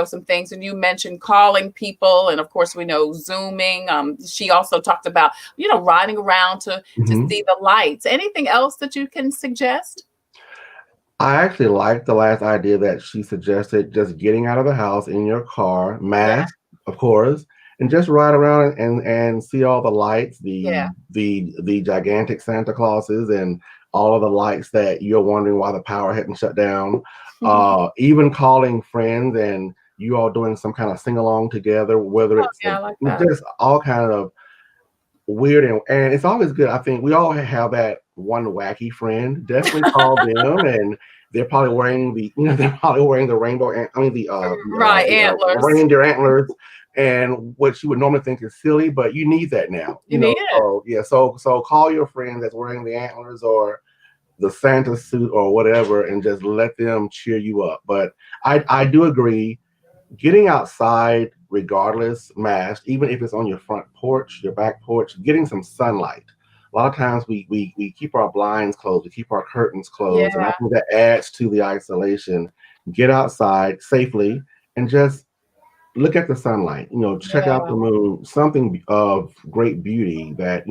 some things, and you mentioned calling people, and of course we know Zooming. She also talked about riding around to see the lights. Anything else that you can suggest? I actually like the last idea that she suggested, just getting out of the house in your car, mask, of course, and just ride around and see all the lights, the gigantic Santa Clauses and all of the lights that you're wondering why the power hadn't shut down. Even calling friends and you all doing some kind of sing-along together, whether it's just all kind of weird and it's always good. I think we all have that one wacky friend. Definitely call them, and they're probably wearing the rainbow antlers, reindeer antlers, and what you would normally think is silly, but you need that now. So call your friend that's wearing the antlers or the Santa suit or whatever, and just let them cheer you up. But I do agree, getting outside, regardless, masked, even if it's on your front porch, your back porch, getting some sunlight. a lot of times we keep our blinds closed, we keep our curtains closed, and I Yeah. think that adds to the isolation. Get outside safely and just look at the sunlight, check out Yeah. the moon, something of great beauty that,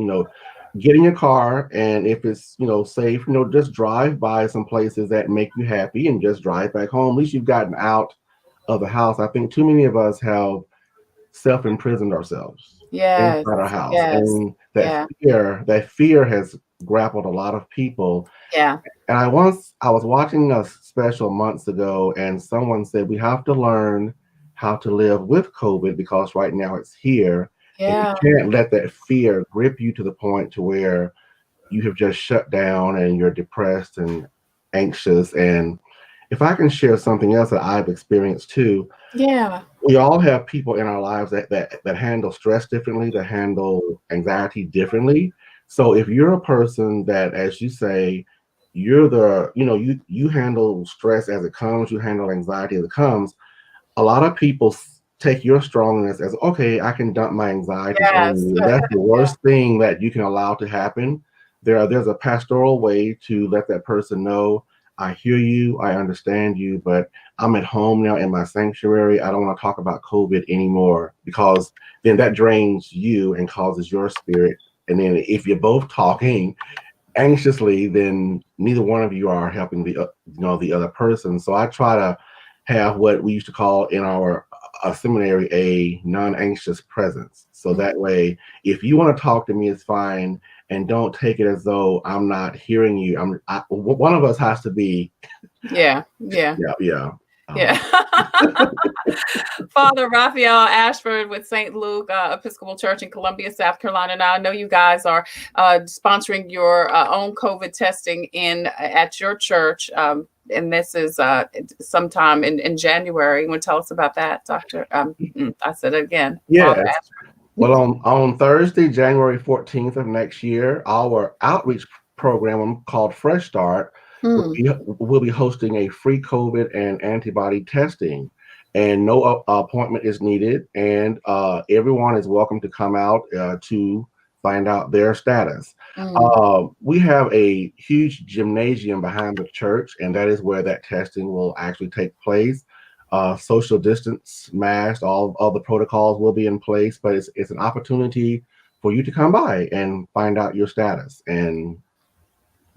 get in your car, and if it's, safe, just drive by some places that make you happy and just drive back home. At least you've gotten out of the house. I think too many of us have self-imprisoned ourselves Yes. inside our house. Yes. And Yeah. that fear has grappled a lot of people. Yeah. And I was watching a special months ago, and someone said we have to learn how to live with COVID because right now it's here. And Yeah. you can't let that fear grip you to the point to where you have just shut down and you're depressed and anxious. And if I can share something else that I've experienced too, Yeah. we all have people in our lives that handle stress differently, that handle anxiety differently. So if you're a person that, as you say, you're you handle stress as it comes, you handle anxiety as it comes, a lot of people take your strongness as, okay, I can dump my anxieties on Yes. you. That's the worst thing that you can allow to happen. There's a pastoral way to let that person know, I hear you, I understand you, but I'm at home now in my sanctuary. I don't want to talk about COVID anymore, because then that drains you and causes your spirit. And then if you're both talking anxiously, then neither one of you are helping the other person. So I try to have what we used to call in our seminary a non-anxious presence. So that way, if you want to talk to me, it's fine, and don't take it as though I'm not hearing you. One of us has to be. Yeah. Yeah. Yeah. Yeah. Father Raphiell Ashford with St. Luke Episcopal Church in Columbia, South Carolina. Now, I know you guys are sponsoring your own COVID testing at your church. And this is sometime in January. You want to tell us about that, Doctor? I said it again. Yes. Father Ashford. Well, on Thursday, January 14th of next year, our outreach program called Fresh Start will be hosting a free COVID and antibody testing, and no appointment is needed, and everyone is welcome to come out to find out their status. We have a huge gymnasium behind the church, and that is where that testing will actually take place. Social distance, mask, all the protocols will be in place, but it's an opportunity for you to come by and find out your status and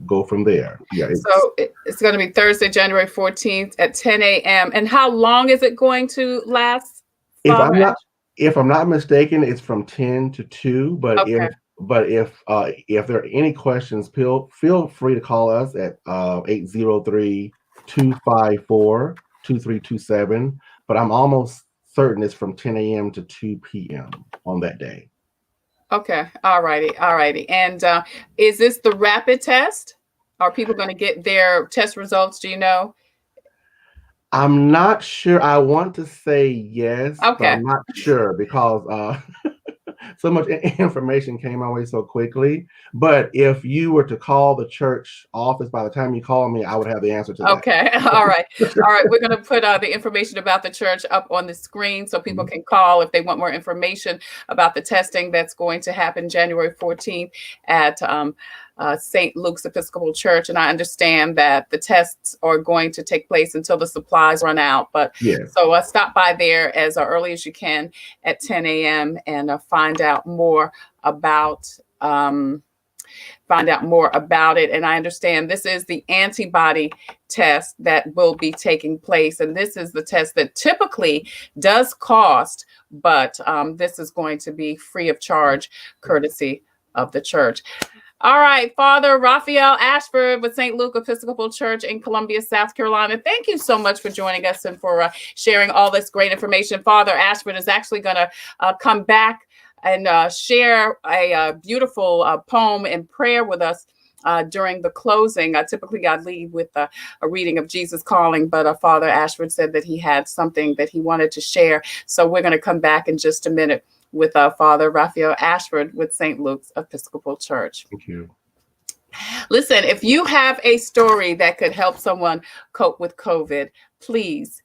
go from there. Yeah. So it's going to be Thursday, January 14th at 10 a.m. And how long is it going to last? If I'm not mistaken, it's from 10 to 2. But okay. if there are any questions, feel free to call us at 803-254-2327. But I'm almost certain it's from 10 a.m. to 2 p.m. on that day. Okay. All righty. And is this the rapid test? Are people going to get their test results? Do you know? I'm not sure. I want to say yes, okay. But I'm not sure because so much information came my way so quickly. But if you were to call the church office, by the time you call me, I would have the answer to that. Okay. All right. We're going to put the information about the church up on the screen so people can call if they want more information about the testing that's going to happen January 14th at St. Luke's Episcopal Church. And I understand that the tests are going to take place until the supplies run out. But so stop by there as early as you can at 10 a.m. and find out more about it. And I understand this is the antibody test that will be taking place. And this is the test that typically does cost, but this is going to be free of charge, courtesy of the church. All right, Father Raphiell Ashford with St. Luke Episcopal Church in Columbia, South Carolina. Thank you so much for joining us and for sharing all this great information. Father Ashford is actually going to come back and share a beautiful poem and prayer with us during the closing. Typically, I'd leave with a reading of Jesus Calling, but Father Ashford said that he had something that he wanted to share. So we're going to come back in just a minute with Father Raphiell Ashford with St. Luke's Episcopal Church. Thank you. Listen, if you have a story that could help someone cope with COVID, please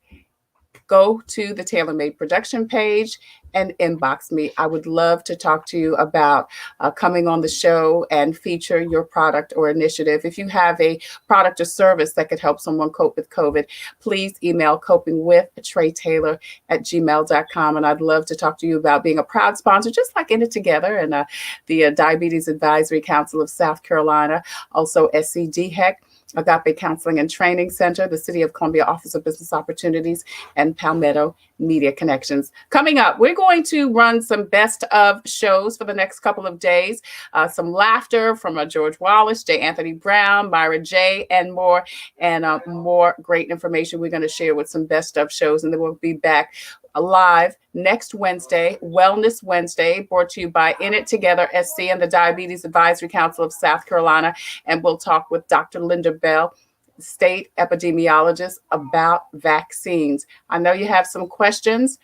go to the Tailor Made production page and inbox me. I would love to talk to you about coming on the show and feature your product or initiative. If you have a product or service that could help someone cope with COVID, please email copingwithtreytailor@gmail.com. And I'd love to talk to you about being a proud sponsor, just like In It Together and the Diabetes Advisory Council of South Carolina, also SCDHEC, Agape Counseling and Training Center, the City of Columbia Office of Business Opportunities, and Palmetto Media Connections. Coming up, we're going to run some best of shows for the next couple of days. Some laughter from George Wallace, J. Anthony Brown, Myra J., and more great information we're going to share with some best of shows. And then we'll be back live next Wednesday, Wellness Wednesday, brought to you by In It Together SC and the Diabetes Advisory Council of South Carolina. And we'll talk with Dr. Linda Bell, state epidemiologist, about vaccines. I know you have some questions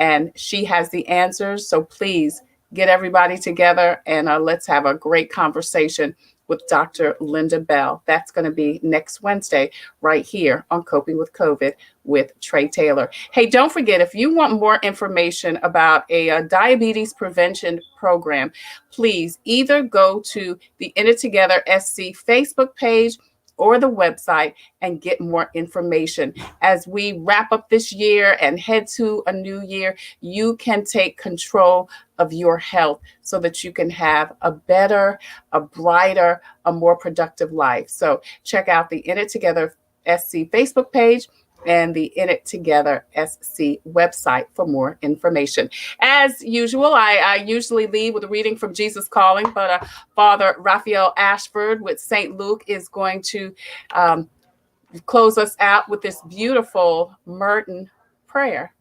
and she has the answers. So please get everybody together and let's have a great conversation with Dr. Linda Bell. That's going to be next Wednesday right here on Coping with COVID with Trey Tailor. Hey, don't forget, if you want more information about a diabetes prevention program, please either go to the In It Together SC Facebook page or the website and get more information. As we wrap up this year and head to a new year, you can take control of your health so that you can have a better, a brighter, a more productive life. So check out the In It Together SC Facebook page and the In It Together SC website for more information. As usual, I usually lead with a reading from Jesus Calling, but Father Raphiell Ashford with St. Luke is going to close us out with this beautiful Merton prayer.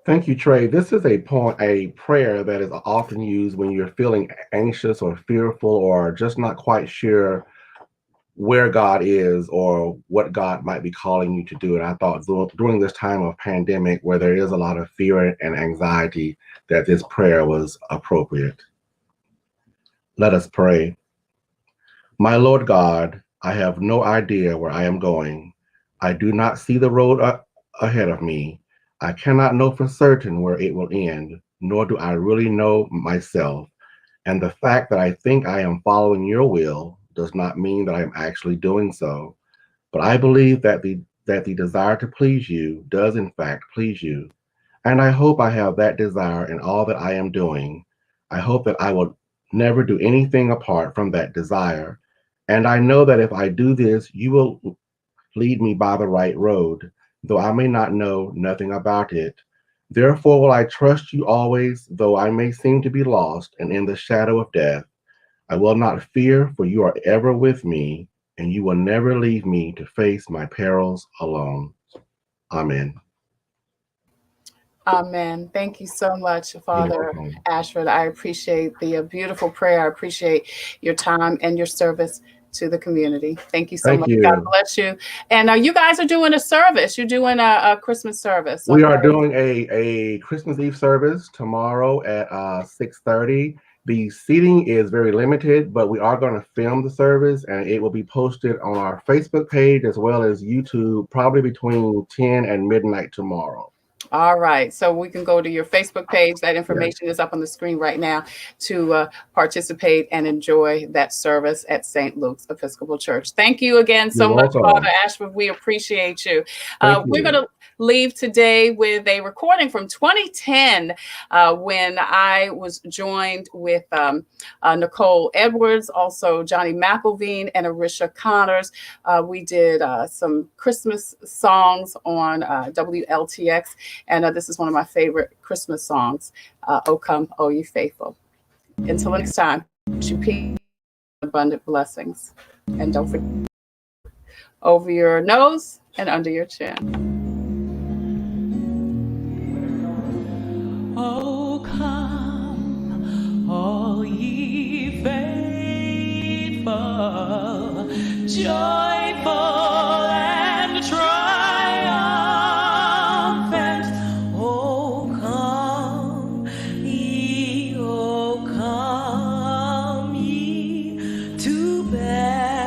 Thank you, Trey. This is a prayer that is often used when you're feeling anxious or fearful or just not quite sure where God is or what God might be calling you to do. And I thought during this time of pandemic, where there is a lot of fear and anxiety, that this prayer was appropriate. Let us pray. My Lord God, I have no idea where I am going. I do not see the road ahead of me. I cannot know for certain where it will end, nor do I really know myself. And the fact that I think I am following your will does not mean that I am actually doing so. But I believe that the desire to please you does in fact please you. And I hope I have that desire in all that I am doing. I hope that I will never do anything apart from that desire. And I know that if I do this, you will lead me by the right road, though I may not know nothing about it. Therefore will I trust you always, though I may seem to be lost and in the shadow of death. I will not fear, for you are ever with me, and you will never leave me to face my perils alone. Amen. Amen. Thank you so much, Father Ashford. I appreciate the beautiful prayer. I appreciate your time and your service to the community. Thank you so much. You. God bless you. And you guys are doing a service. You're doing a Christmas service. We are doing a Christmas Eve service tomorrow at 6:30. The seating is very limited, but we are going to film the service and it will be posted on our Facebook page as well as YouTube, probably between 10 and midnight tomorrow. All right. So we can go to your Facebook page. That information is up on the screen right now to participate and enjoy that service at St. Luke's Episcopal Church. Thank you again so much, Father Ashford. We appreciate you. We're going to leave today with a recording from 2010 when I was joined with Nicole Edwards, also Johnny McElveen and Arisha Connors. We did some Christmas songs on WLTX. And this is one of my favorite Christmas songs, O Come, O Ye Faithful. Until next time, wish you peace, abundant blessings. And don't forget, over your nose and under your chin. O come, all ye faithful, joyful and triumphant. O come ye to Bethlehem.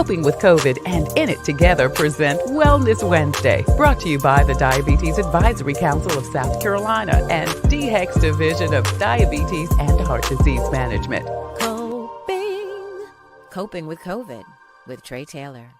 Coping with COVID and In It Together present Wellness Wednesday, brought to you by the Diabetes Advisory Council of South Carolina and DHEC's Division of Diabetes and Heart Disease Management. Coping with COVID with Trey Taylor.